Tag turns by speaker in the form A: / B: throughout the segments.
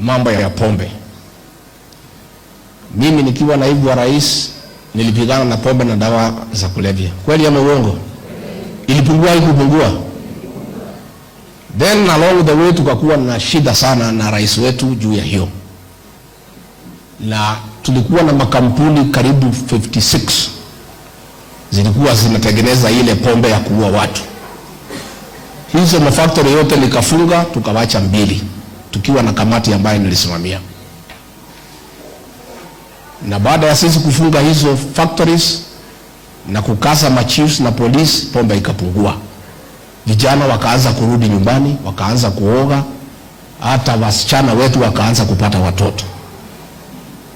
A: mambo ya pombe. Mimi nikiwa naibu wa rais nilipigana na pombe na dawa za kulevya. Kweli ama uongo? Ilipungua ikupungua? Then along the way tukakuwa na shida sana na rais wetu juu ya hiyo. Na tulikuwa na makampuni karibu 56 zilikuwa zinatengeneza ile pombe ya kuua watu. Hizo mafactory yote nikafunga, tukawacha 2 tukiwa na kamati ambayo nilisimamia. Na baada ya sisi kufunga hizo factories na kukasa machiefs na police, pombe ikapungua. Vijana wakaanza kurudi nyumbani, wakaanza kuoga, hata wasichana wetu wakaanza kupata watoto.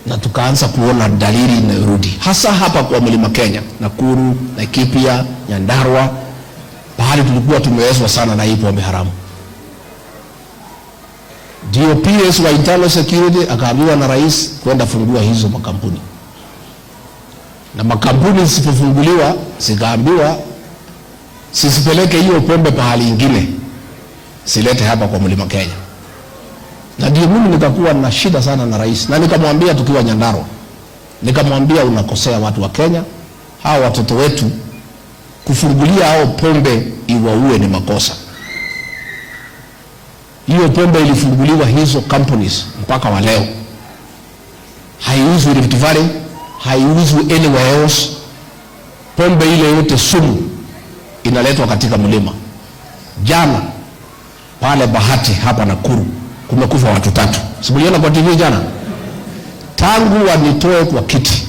A: Na tukaanza kuona dalili inarudi. Hasa hapa kwa Mlima Kenya, Nakuru, Laikipia, Nyandarua, pahali tulikuwa tumewezwa sana na hii pombe haramu. Ndio PS wa internal security akaambiwa na rais kwenda fungua hizo makampuni. Na makampuni zisipofunguliwa, zikaambiwa sisipeleke hiyo pombe pahali ingine, silete hapa kwa Mlima Kenya. Na ndio mimi nikakuwa na shida sana na rais, na nikamwambia tukiwa Nyandarua, nikamwambia unakosea watu wa Kenya, hao watoto wetu kufungulia hao pombe iwaue ni makosa. Hiyo pombe ilifunguliwa hizo companies mpaka wa leo. Haiuzwi Rift Valley, haiuzwi anywhere else. Pombe ile yote sumu inaletwa katika mlima. Jana pale Bahati hapa Nakuru kumekufa watu 3. Simuliona kwa TV jana? Tangu wanitoe kwa kiti,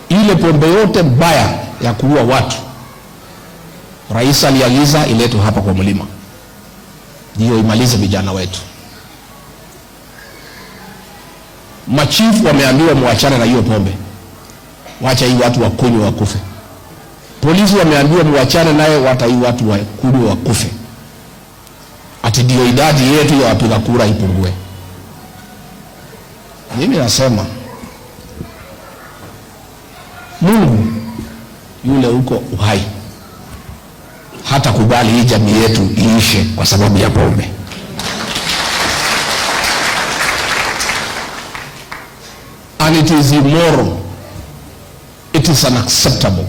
A: ile pombe yote mbaya ya kuua watu, rais aliagiza iletwe hapa kwa mlima, ndio imalize vijana wetu. Machifu wameambiwa muachane na hiyo pombe, wacha hii watu wakunywe wakufe. Polisi wameambiwa muachane naye, wacha hii watu wakunywe wakufe. Ati ndio idadi yetu ya wapiga kura ipungue. Mimi nasema Mungu yule uko uhai hata kubali hii jamii yetu iishe kwa sababu ya pombe. And it is immoral, it is unacceptable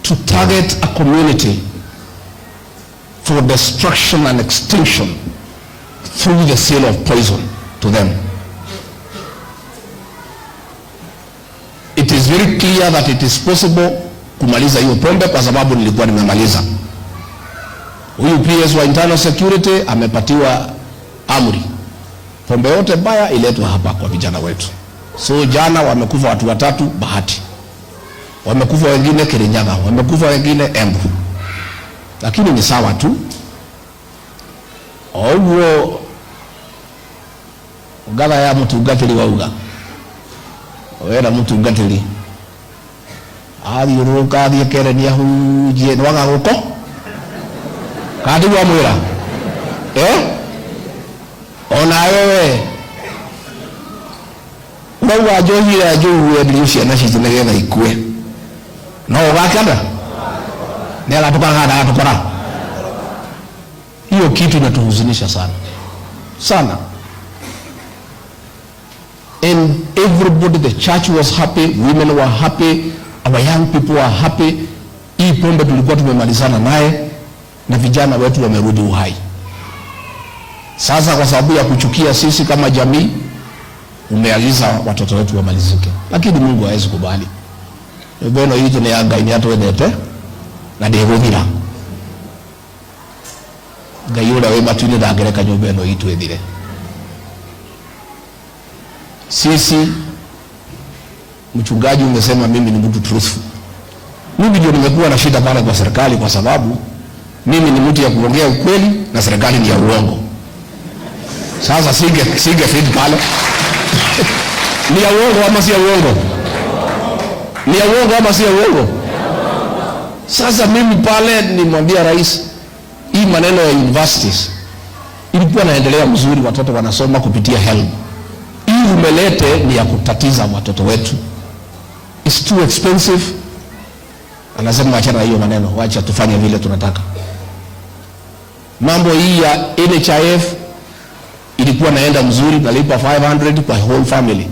A: to target a community for destruction and extinction through the sale of poison to them. It is very clear that it is possible kumaliza hiyo pombe kwa sababu nilikuwa nimemaliza. Huyu PS wa internal security amepatiwa amri, pombe yote baya iletwe hapa kwa vijana wetu. So jana wamekufa watu 3 Bahati, wamekufa wengine Kirinyaga, wamekufa wengine Embu. Lakini ni sawa tu. Owo gala ya mutungatiri wa uga wera mutungatiri athiuruka athie kerenia hujie nwaga guko kandi wa mwira ona wewe urauga njohire njugu endirio ciana citu nigetha ikue no ugakenda ni agatukora. Hiyo kitu inatuhuzunisha sana sana. And everybody, the church was happy, women were happy, our young people were happy. Hii pombe tulikuwa tumemalizana naye na vijana wetu wamerudi uhai. Sasa kwa sababu ya kuchukia sisi kama jamii, umeagiza watoto wetu wamalizike. Lakini Mungu hawezi kubali. Beno hii ni anga ini atwendete na ndigũthira. Ngai ũrĩa wĩ matu-inĩ ndangĩreka nyũmba ĩno itũ ĩthire. Sisi, mchungaji umesema mimi ni mtu truthful. Mimi ndio nimekuwa na shida pale kwa serikali kwa sababu mimi ni mtu ya kuongea ukweli na serikali ni ya uongo. Sasa sige feed pale. Ni ya uongo ama si ya uongo? Ni ya uongo ama si ya uongo? Sasa mimi pale nimwambia rais, hii maneno ya universities ilikuwa naendelea mzuri, watoto wanasoma kupitia HELB. Hii umelete ni ya kutatiza watoto wetu. It's too expensive. Anasema achana hiyo maneno, wacha tufanye vile tunataka. Mambo hii ya NHIF ilikuwa ilikuwa naenda mzuri, nalipa 500 kwa whole family.